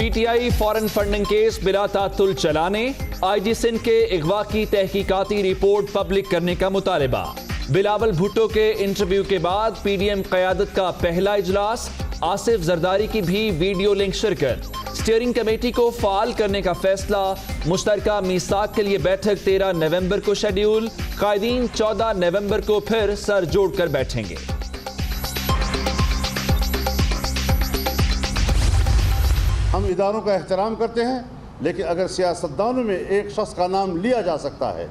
P T I foreign funding case بلا تعطل چلانے، آئی جی سندھ کے اغوا کی تحقیقاتی رپورٹ پبلک کرنے کا مطالبہ۔ بلاول بھٹو کے انٹرویو کے بعد پی ڈی ایم قیادت کا پہلا اجلاس، آصف زرداری کی بھی ویڈیو لنک شرکت۔ اسٹیئرنگ کمیٹی کو فعال کرنے کا فیصلہ، مشترکہ میثاق کے لیے بیٹھک 13 نومبر کو شیڈیول، قائدین 14 نومبر کو پھر سر جوڑ کر بیٹھیں گے۔ ہم اداروں کا احترام کرتے ہیں، لیکن اگر سیاستدانوں میں ایک شخص کا نام لیا جا سکتا ہے،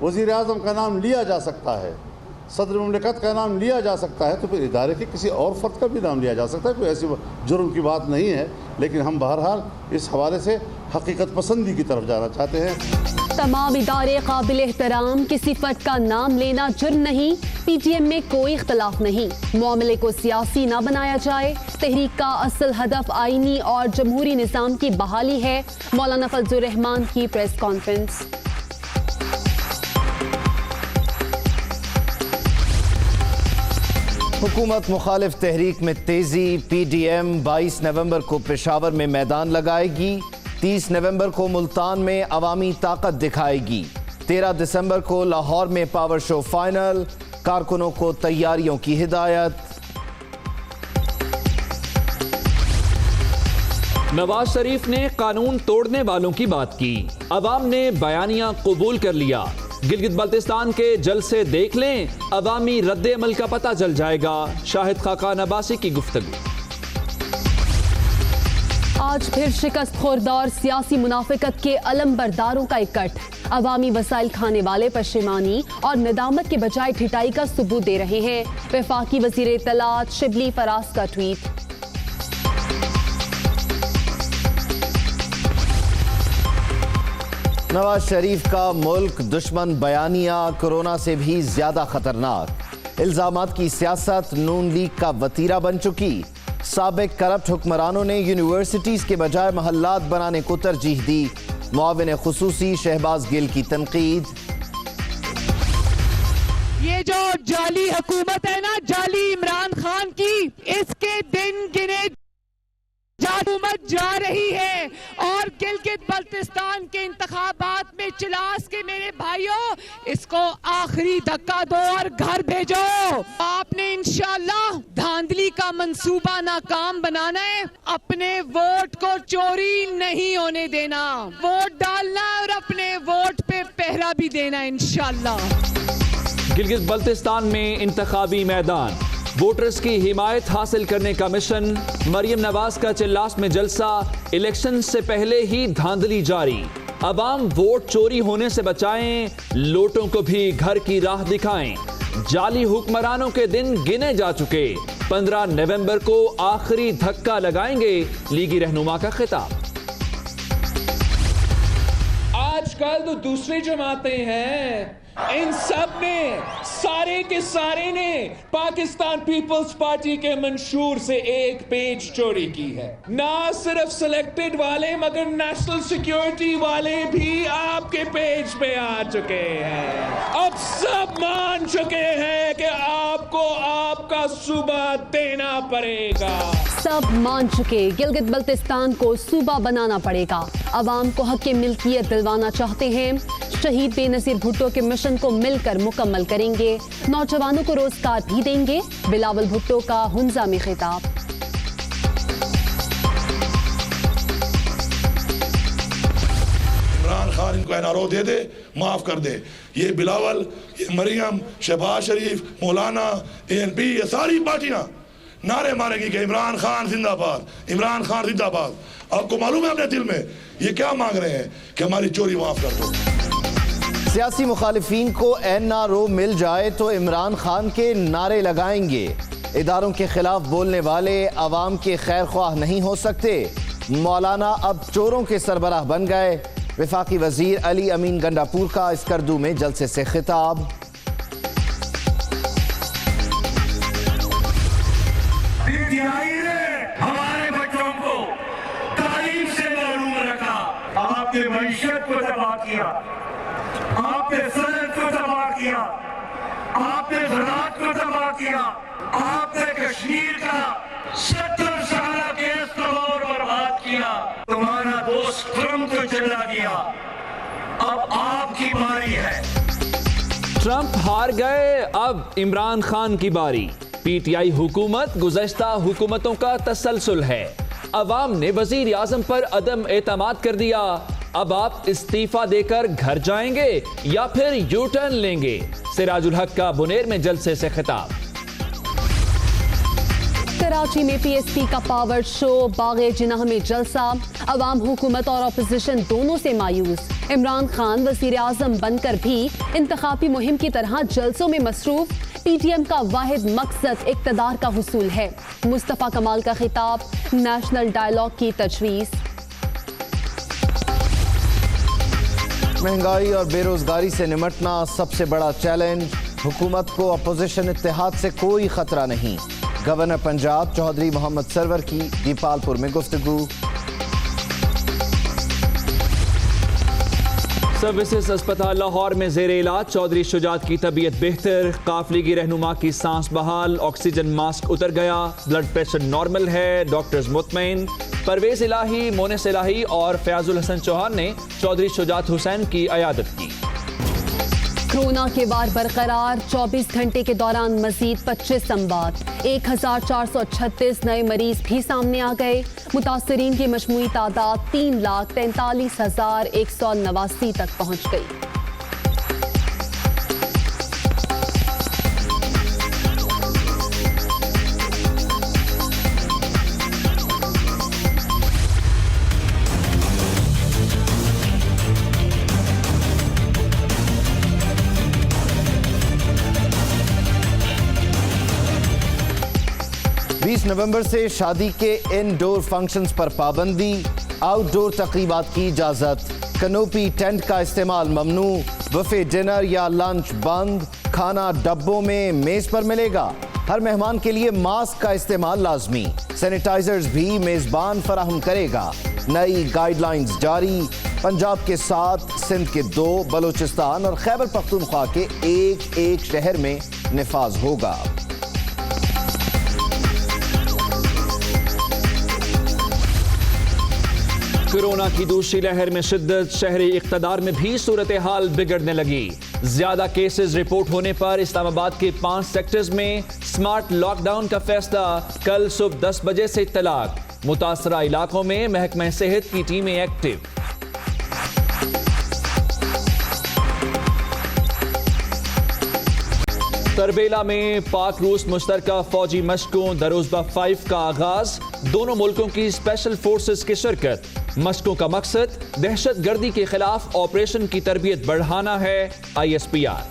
وزیر اعظم کا نام لیا جا سکتا ہے، صدر مملکت کا نام لیا جا سکتا ہے، تو پھر ادارے کے کسی اور فرد کا بھی نام لیا جا سکتا ہے۔ کوئی ایسی جرم کی بات نہیں ہے، لیکن ہم بہرحال اس حوالے سے حقیقت پسندی کی طرف جانا چاہتے ہیں۔ تمام ادارے قابل احترام، کسی فرد کا نام لینا جرم نہیں، پی ٹی ایم میں کوئی اختلاف نہیں، معاملے کو سیاسی نہ بنایا جائے، تحریک کا اصل ہدف آئینی اور جمہوری نظام کی بحالی ہے، مولانا فضل الرحمان کی پریس کانفرنس۔ حکومت مخالف تحریک میں تیزی، پی ڈی ایم 22 نومبر کو پشاور میں میدان لگائے گی، 30 نومبر کو ملتان میں عوامی طاقت دکھائے گی، 13 دسمبر کو لاہور میں پاور شو فائنل، کارکنوں کو تیاریوں کی ہدایت۔ نواز شریف نے قانون توڑنے والوں کی بات کی، عوام نے بیانیہ قبول کر لیا، گلگت بلتستان کے جلسے دیکھ لیں، عوامی رد عمل کا پتہ چل جائے گا، شاہد خاقان عباسی کی گفتگو۔ آج پھر شکست خوردار سیاسی منافقت کے علم برداروں کا اکٹھ، عوامی وسائل کھانے والے پشیمانی اور ندامت کے بجائے ٹھٹائی کا ثبوت دے رہے ہیں، وفاقی وزیر اطلاعات شبلی فراز کا ٹویٹ۔ نواز شریف کا ملک دشمن بیانیہ کرونا سے بھی زیادہ خطرناک، الزامات کی سیاست نون لیگ کا وتیرہ بن چکی، سابق کرپٹ حکمرانوں نے یونیورسٹیز کے بجائے محلات بنانے کو ترجیح دی، معاون خصوصی شہباز گل کی تنقید۔ یہ جو جعلی حکومت ہے نا، جعلی عمران خان کی، اس کے دن گنے حکومت جا رہی ہے، اور گلگت بلتستان کے انتخابات میں چلاس کے میرے بھائیوں، اس کو آخری دھکا دو اور گھر بھیجو۔ آپ نے انشاءاللہ دھاندلی کا منصوبہ ناکام بنانا ہے، اپنے ووٹ کو چوری نہیں ہونے دینا، ووٹ ڈالنا اور اپنے ووٹ پہ پہرا بھی دینا انشاءاللہ۔ گلگت بلتستان میں انتخابی میدان، ووٹرز کی حمایت حاصل کرنے کا مشن، مریم نواز کا چلاس میں جلسہ، الیکشن سے پہلے ہی دھاندلی جاری، عوام ووٹ چوری ہونے سے بچائیں، لوٹوں کو بھی گھر کی راہ دکھائیں، جعلی حکمرانوں کے دن گنے جا چکے، 15 نومبر کو آخری دھکا لگائیں گے، لیگی رہنما کا خطاب۔ آج کل تو دوسری جماعتیں ہیں، ان سب نے سارے کے سارے نے پاکستان پیپلز پارٹی کے منشور سے ایک پیج چوری کی ہے، نہ صرف سلیکٹڈ والے مگر نیشنل سیکیورٹی والے بھی آپ کے پیج پہ آ چکے ہیں، اب سب مان چکے ہیں کہ آپ کو آپ کا صوبہ دینا پڑے گا۔ سب مان چکے، گلگت بلتستان کو صوبہ بنانا پڑے گا، عوام کو حق ملکیت دلوانا چاہتے ہیں، شہید بے نظیر بھٹو کے مشن کو مل کر مکمل کریں گے، نوجوانوں کو روزگار بھی دیں گے، بلاول بھٹو کا ہنزا میں خطاب۔ عمران خان ان کو این آر او دے دے، معاف کر دے، یہ بلاول، یہ مریم، شہباز شریف، مولانا، اے این پی، یہ ساری پارٹیاں نعرے مارے گی کہ عمران خان زندہ باد، عمران خان زندہ باد۔ آپ کو معلوم ہے اپنے دل میں یہ کیا مانگ رہے ہیں کہ ہماری چوری معاف کر دو۔ سیاسی مخالفین کو این آر او مل جائے تو عمران خان کے نعرے لگائیں گے، اداروں کے خلاف بولنے والے عوام کے خیر خواہ نہیں ہو سکتے، مولانا اب چوروں کے سربراہ بن گئے، وفاقی وزیر علی امین گنڈاپور کا اسکردو میں جلسے سے خطاب۔ ہمارے بچوں کو تعلیم سے محروم رکھا، آپ کے معیشت کو تباہ کیا، آپ نے صنعت کو تباہ کیا، آپ نے زراعت کو تباہ کیا، آپ نے کشمیر کا 70 سالہ کیس کو برباد کیا۔ चला गया, अब आपकी बारी है। ट्रंप हार गए, अब इमरान खान की बारी। पीटीआई हुकूमत गुज़श्ता हुकूमतों का तसलसल है। अवाम ने वज़ीर आज़म पर अदम एतमाद कर दिया। अब आप इस्तीफा देकर घर जाएंगे या फिर यू टर्न लेंगे? सिराजुल हक का बुनेर में जलसे से खिताब। कराची में पीएसपी का पावर शो, बाग़े जिनाह में जलसा। अवाम हुकूमत और अपोजिशन दोनों से मायूस। इमरान खान वज़ीर आज़म बनकर भी इंतखाबी मुहिम की तरह जलसों में मसरूफ। पीटीएम का वाहिद मकसद इक़्तिदार का हुसूल है। मुस्तफ़ा कमाल का खिताब, नेशनल डायलॉग की तजवीज़। महंगाई और बेरोजगारी से निमटना सबसे बड़ा चैलेंज। हुकूमत को अपोजिशन इत्तेहाद से कोई खतरा नहीं। गवर्नर पंजाब चौधरी मोहम्मद सरवर की दीपालपुर में गुफ्तगू। सर्विसेज अस्पताल लाहौर में ज़ेर इलाज चौधरी शुजात की तबीयत बेहतर। काफिले की रहनुमा की सांस बहाल, ऑक्सीजन मास्क उतर गया, ब्लड प्रेशर नॉर्मल है, डॉक्टर्स मुतमईन। परवेज इलाही, मोनिस इलाही और फयाजुल हसन चौहान ने चौधरी शुजात हुसैन की अयादत की। कोरोना के वार बरकरार, 24 घंटे के दौरान मजीद 25 अमवात, 1436 नए मरीज भी सामने आ गए। मुतासरीन की मजमूई तादाद 3,43,189 तक पहुंच गई। नवंबर से शादी के इनडोर फंक्शंस पर पाबंदी, आउटडोर तकरीबात की इजाजत। कनोपी टेंट का इस्तेमाल ममनू, बुफे डिनर या लंच बंद। खाना डब्बों में मेज पर मिलेगा। हर मेहमान के लिए मास्क का इस्तेमाल लाजमी। सैनिटाइजर्स भी मेजबान फराहम करेगा। नई गाइडलाइंस जारी। पंजाब के 7, सिंध के 2, बलूचिस्तान और खैबर पख्तूनख्वा के एक शहर में निफाज होगा। कोरोना की दूसरी लहर में शिद्दत, शहरी इक़्तिदार में भी सूरत हाल बिगड़ने लगी। ज्यादा केसेस रिपोर्ट होने पर इस्लामाबाद के 5 सेक्टर्स में स्मार्ट लॉकडाउन का फैसला। कल सुबह 10 बजे से इत्तलाक। मुतासरा इलाकों में महकमा सेहत की टीमें एक्टिव। तरबेला में पाक रूस मुश्तरका फौजी मशकों दरोज़बा 5 का आगाज। दोनों मुल्कों की स्पेशल फोर्सेस की शिरकत। मशकों का मकसद दहशत गर्दी के खिलाफ ऑपरेशन की तरबियत बढ़ाना है। ISPR।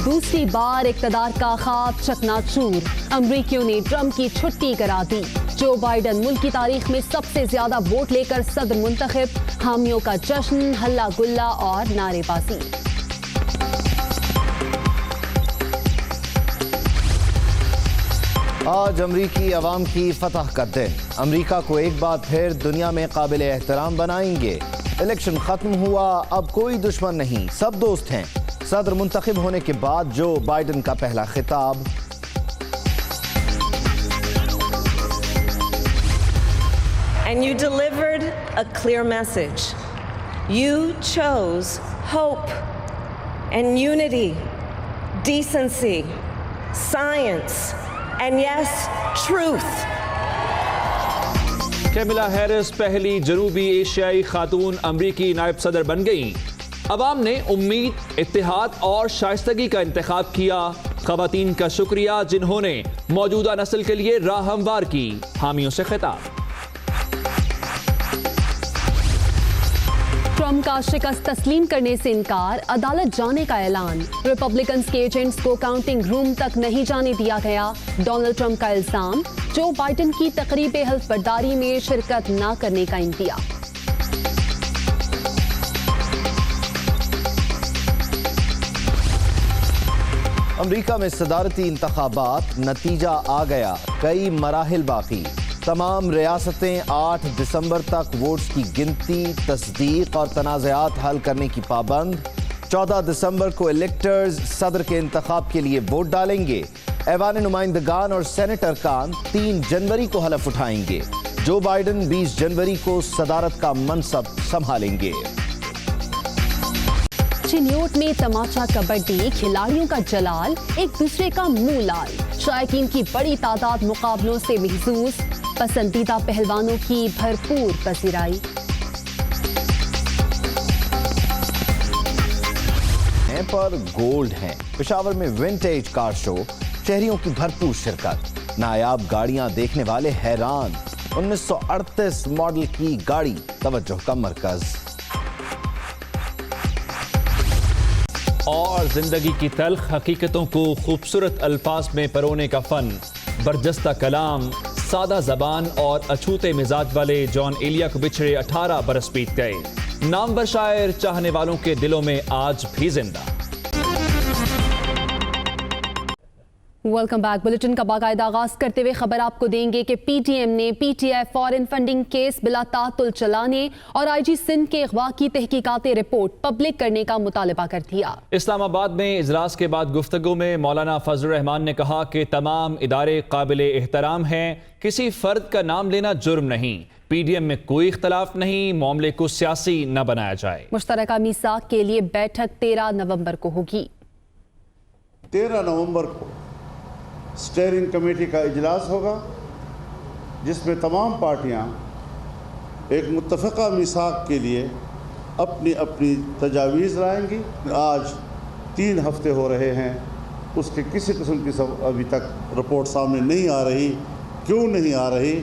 दूसरी बार इक़्तिदार का ख्वाब चकनाचूर। अमरीकियों ने ट्रंप की छुट्टी करा दी। जो बाइडन मुल्क की तारीख में सबसे ज्यादा वोट लेकर सदर मुंतखब। हामियों का जश्न, हल्ला गुल्ला और नारेबाजी। आज अमरीकी अवाम की फतह का दिन। अमरीका को एक बार फिर दुनिया में काबिल एहतराम बनाएंगे। इलेक्शन खत्म हुआ, अब कोई दुश्मन नहीं, सब दोस्त हैं। सदर मुंतखब होने के बाद जो बाइडन का पहला खिताब। And you delivered a clear message. You chose hope and unity, decency, science, and yes, truth. Kamala Harris पहली जनूबी एशियाई खातून अमरीकी नायब सदर बन गई। अवाम ने उम्मीद, इत्तेहाद और शाइस्तगी का इंतखाब किया। खवातीन का शुक्रिया जिन्होंने मौजूदा नस्ल के लिए राह हमवार की। हामियों से खिताब। ट्रंप का शिकस्त तस्लीम करने से इनकार, अदालत जाने का ऐलान। रिपब्लिकन्स के एजेंट्स को काउंटिंग रूम तक नहीं जाने दिया गया। डोनाल्ड ट्रंप का इल्जाम, जो बाइडन की तकरीब हल्फ बर्दारी में शिरकत न करने का इंदिया। अमरीका में सदारती इंतखाबात, नतीजा आ गया, कई मराहिल बाकी। तमाम रियासतें 8 दिसंबर तक वोट्स की गिनती, तस्दीक और तनाज़ात हल करने की पाबंद। 14 दिसंबर को इलेक्टर्स सदर के इंतखाब के लिए वोट डालेंगे। ऐवान नुमाइंदगान और सेनेटर कान 3 जनवरी को हलफ उठाएंगे। जो बाइडन 20 जनवरी को सदारत का मनसब संभालेंगे। चिन्योट में तमाचा कबड्डी, खिलाड़ियों का जलाल, एक दूसरे का मुंह लाल। शायकीन की बड़ी तादाद मुकाबलों से महसूस, पसंदीदा पहलवानों की भरपूर पसीराई। पर गोल्ड है। पेशावर में विंटेज कार शो, शहरियों की भरपूर शिरकत। नायाब गाड़ियां देखने वाले हैरान। 1938 मॉडल की गाड़ी तवज्जो का मरकज। और जिंदगी की तल्ख हकीकतों को खूबसूरत अल्फाज में परोने का फन, बरजस्ता कलाम, सादा जबान और अछूते मिजाज वाले जॉन एलिया को बिछड़े 18 बरस बीत गए। नामवर शायर चाहने वालों के दिलों में आज भी जिंदा। Welcome back. बुलेटिन का बाकायदा आगाज करते हुए खबर आपको देंगे कि पीटीएम ने पीटीआई फॉरेन फंडिंग केस बिला तातुल चलाने और आईजी सिंध के अगवा की तहकीकाती रिपोर्ट पब्लिक करने का मुतालबा कर दिया। इस्लामाबाद में इजलास के बाद गुफ्तगू में मौलाना फजलुर रहमान ने कहा कि तमाम इदारे काबिले एहतराम हैं, किसी फर्द का नाम लेना जुर्म नहीं। पीडीएम में कोई इख्तलाफ नहीं, मामले को सियासी न बनाया जाए। मुश्तरका मीसाक के लिए बैठक 13 नवंबर को होगी। 13 नवंबर को स्टीयरिंग कमेटी का इजलास होगा, जिसमें तमाम पार्टियां एक मुत्तफ़क़ा मीसाक के लिए अपनी अपनी तजावीज़ लाएंगी। आज 3 हफ्ते हो रहे हैं, उसके किसी किस्म की अभी तक रिपोर्ट सामने नहीं आ रही। क्यों नहीं आ रही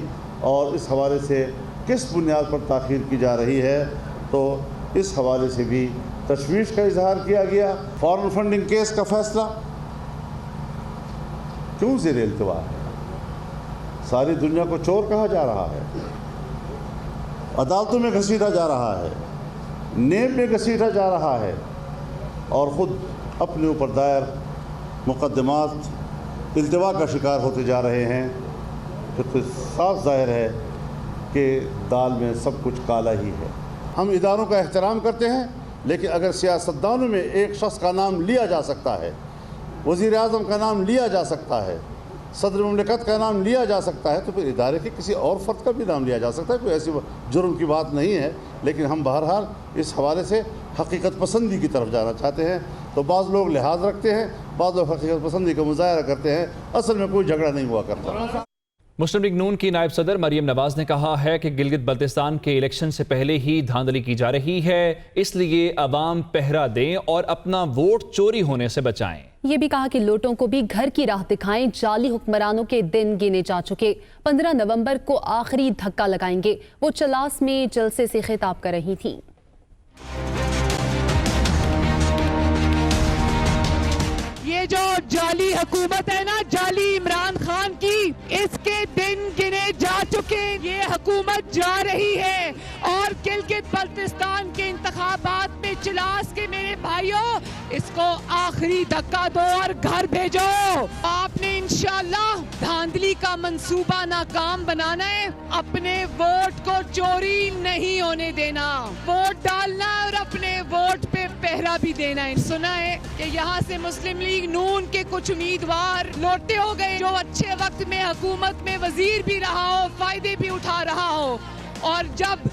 और इस हवाले से किस बुनियाद पर ताख़ीर की जा रही है, तो इस हवाले से भी तशवीश का इजहार किया गया। फॉरेन फंडिंग केस का फ़ैसला क्यों ज़ेर इल्तिवा है? सारी दुनिया को चोर कहा जा रहा है, अदालतों में घसीटा जा रहा है, नेब में घसीटा जा रहा है और ख़ुद अपने ऊपर दायर मुकदमात इल्तिवा का शिकार होते जा रहे हैं। तो साफ ज़ाहिर है कि दाल में सब कुछ काला ही है। हम इदारों का एहतराम करते हैं, लेकिन अगर सियासतदानों में एक शख्स का नाम लिया जा सकता है, वज़ीर आज़म का नाम लिया जा सकता है, सदर मुमलिकत का नाम लिया जा सकता है, तो फिर इदारे के किसी और फ़र्द का भी नाम लिया जा सकता है। कोई ऐसी जुर्म की बात नहीं है। लेकिन हम बहरहाल इस हवाले से हकीकत पसंदी की तरफ जाना चाहते हैं। तो बाज़ लोग लिहाज रखते हैं, बाज़ लोग हकीकत पसंदी का मुज़ाहरा करते हैं। असल में कोई झगड़ा नहीं हुआ करता। मुस्लिम लीग नून की नायब सदर मरियम नवाज ने कहा है कि गिलगित बल्तिस्तान के इलेक्शन से पहले ही धांधली की जा रही है, इसलिए अवाम पहरा दें और अपना वोट चोरी होने से बचाएं। ये भी कहा कि लोटों को भी घर की राह दिखाएं। जाली हुक्मरानों के दिन गिने जा चुके। 15 नवंबर को आखिरी धक्का लगाएंगे। वो चलास में जलसे से खिताब कर रही थी। ये जो जाली हुकूमत है ना, जाली इमरान खान की, इसके दिन गिने जा चुके। ये हुकूमत जा रही है और गिलगित बल्तिस्तान के इंतखाबात में चिलास के मेरे भाइयों, इसको आखिरी धक्का दो और घर भेजो। आपने इंशाल्लाह धांधली का मंसूबा नाकाम बनाना है। अपने वोट को चोरी नहीं होने देना, वोट डालना और अपने वोट पे पहरा भी देना है। सुना है कि यहाँ से मुस्लिम लीग नून के कुछ उम्मीदवार लौटे हो गए, जो अच्छे वक्त में हुकूमत में वजीर भी रहा हो, फायदे भी उठा रहा हो, और जब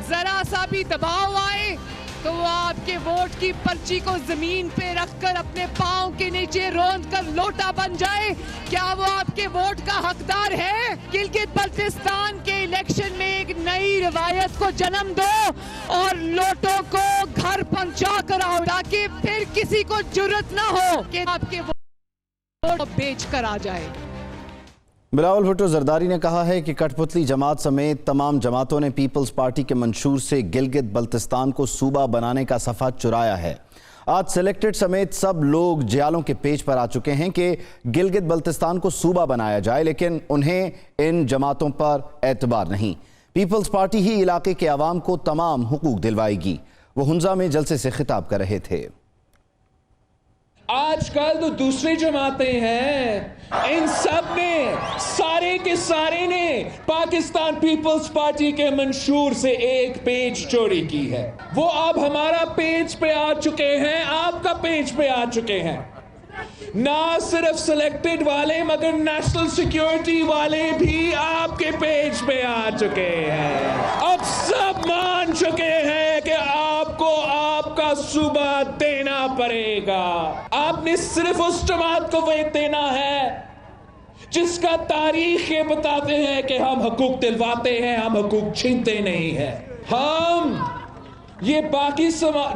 जरा सा भी दबाव आए तो वो आपके वोट की पर्ची को जमीन पे रखकर अपने पांव के नीचे रोंद कर लोटा बन जाए। क्या वो आपके वोट का हकदार है? गिलगित बल्तिस्तान के इलेक्शन में एक नई रवायत को जन्म दो और लोटों को घर पहुंचा कर आओ, ताकि फिर किसी को जुर्रत ना हो कि आपके वोट बेच कर आ जाए। बिलावल भुट्टो जरदारी ने कहा है कि कठपुतली जमात समेत तमाम जमातों ने पीपल्स पार्टी के मंशूर से गिलगित बल्तिस्तान को सूबा बनाने का सफ़ा चुराया है। आज सिलेक्टेड समेत सब लोग जियालों के पेज पर आ चुके हैं कि गिलगित बल्तिस्तान को सूबा बनाया जाए, लेकिन उन्हें इन जमातों पर एतबार नहीं। पीपल्स पार्टी ही इलाके के अवाम को तमाम हुकूक दिलवाएगी। वो हुंजा में जलसे से खिताब कर रहे थे। آج کل تو دوسری جماعتیں ہیں، ان سب نے سارے کے سارے نے پاکستان پیپلز پارٹی کے منشور سے ایک پیج چوری کی ہے. وہ اب ہمارا پیج پہ آ چکے ہیں، آپ کا پیج پہ آ چکے ہیں. نہ صرف سلیکٹڈ والے مگر نیشنل سیکیورٹی والے بھی آپ کے پیج پہ آ چکے ہیں. اب سب مان چکے ہیں کہ آپ کو آپ کا صوبہ دینا پڑے گا. آپ نے صرف اس جماعت کو ووٹ دینا ہے جس کا تاریخ یہ بتاتے ہیں کہ ہم حقوق دلواتے ہیں، ہم حقوق چھینتے نہیں ہیں. ہم یہ باقی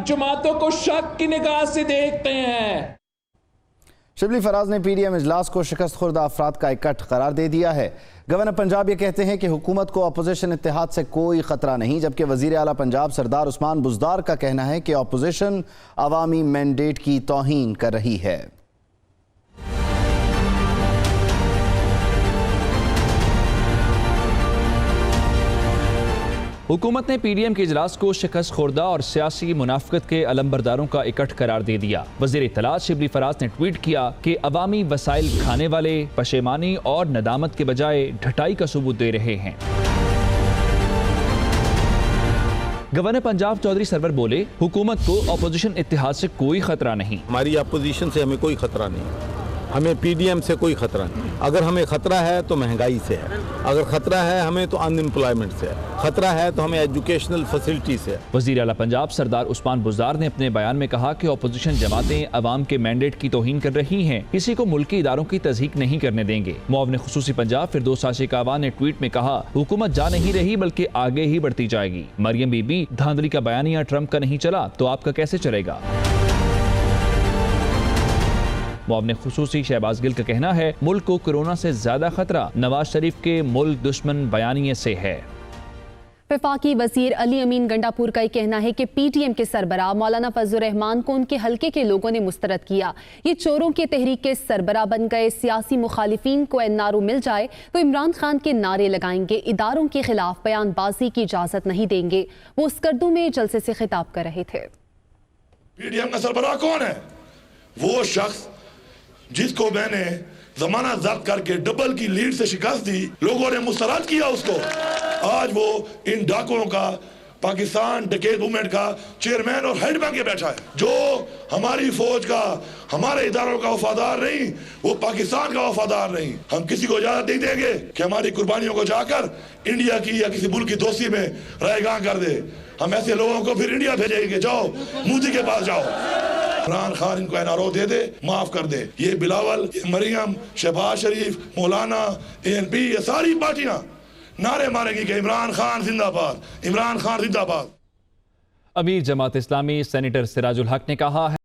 جماعتوں کو شک کی نگاہ سے دیکھتے ہیں. شبلی فراز نے پی ڈی ایم اجلاس کو شکست خوردہ افراد کا اکٹھ قرار دے دیا ہے. گورنر پنجاب یہ کہتے ہیں کہ حکومت کو اپوزیشن اتحاد سے کوئی خطرہ نہیں، جبکہ وزیر اعلیٰ پنجاب سردار عثمان بزدار کا کہنا ہے کہ اپوزیشن عوامی مینڈیٹ کی توہین کر رہی ہے. حکومت نے پی ڈی ایم کے اجلاس کو شکست خوردہ اور سیاسی منافقت کے علمبرداروں کا اکٹھ قرار دے دیا. وزیر اطلاعات شبلی فراز نے ٹویٹ کیا کہ عوامی وسائل کھانے والے پشیمانی اور ندامت کے بجائے ڈھٹائی کا ثبوت دے رہے ہیں. گورنر پنجاب چودھری سرور بولے، حکومت کو اپوزیشن اتحاد سے کوئی خطرہ نہیں. ہماری اپوزیشن سے ہمیں کوئی خطرہ نہیں، ہمیں پی ڈی ایم سے کوئی خطرہ نہیں. اگر ہمیں خطرہ ہے تو مہنگائی سے ہے، اگر خطرہ ہے ہمیں تو ان امپلائمنٹ سے ہے، خطرہ ہے تو ہمیں ایجوکیشنل فیسلٹی سے ہے. وزیر اعلیٰ پنجاب سردار عثمان بزدار نے اپنے بیان میں کہا کہ اپوزیشن جماعتیں عوام کے مینڈیٹ کی توہین کر رہی ہیں، کسی کو ملکی اداروں کی تضحیک نہیں کرنے دیں گے. معاون خصوصی پنجاب فردوس عاشق آوا نے ٹویٹ میں کہا، حکومت جا نہیں رہی بلکہ آگے ہی بڑھتی جائے گی. مریم بی بی دھاندلی کا بیانیہ ٹرمپ کا نہیں چلا تو آپ کا کیسے چلے گا؟ معاون خصوصی شہباز گل کا کہنا ہے، ملک کو کورونا سے زیادہ خطرہ نواز شریف کے ملک دشمن بیانیے سے ہے. وفاقی وزیر علی امین گنڈاپور کا یہ کہنا ہے کہ پی ٹی ایم کے سربراہ مولانا فضل الرحمان کو ان کے حلقے کے لوگوں نے مسترد کیا. یہ چوروں کے تحریک کے سربراہ بن گئے. سیاسی مخالفین کو این آر او مل جائے تو عمران خان کے نعرے لگائیں گے. اداروں کے خلاف بیان بازی کی اجازت نہیں دیں گے. وہ اسکردو میں جلسے سے خطاب کر رہے تھے. پی ڈی ایم کا سربراہ کون ہے؟ وہ شخص جس کو میں نے زمانہ ضبط کر کے ڈبل کی لیڈ سے شکست دی، لوگوں نے مسترد کیا اس کو. آج وہ ان ڈاکوؤں کا، پاکستان ڈکیت موومنٹ کا چیئرمین اور ہیڈ بن کے بیٹھا ہے. جو ہماری فوج کا، ہمارے اداروں کا وفادار نہیں، وہ پاکستان کا وفادار نہیں. ہم کسی کو اجازت نہیں دیں گے کہ ہماری قربانیوں کو جا کر انڈیا کی یا کسی ملک کی دوستی میں رائے گاں کر دے. ہم ایسے لوگوں کو پھر انڈیا بھیجیں گے، جاؤ مودی کے پاس جاؤ. عمران خان ان کو این آر او دے دے، معاف کر دے. یہ بلاول، یہ مریم، شہباز شریف، مولانا، اے این پی، یہ ساری پارٹیاں نعرے مارے گی کہ عمران خان زندہ باد، عمران خان زندہ باد. امیر جماعت اسلامی سینیٹر سراج الحق نے کہا ہے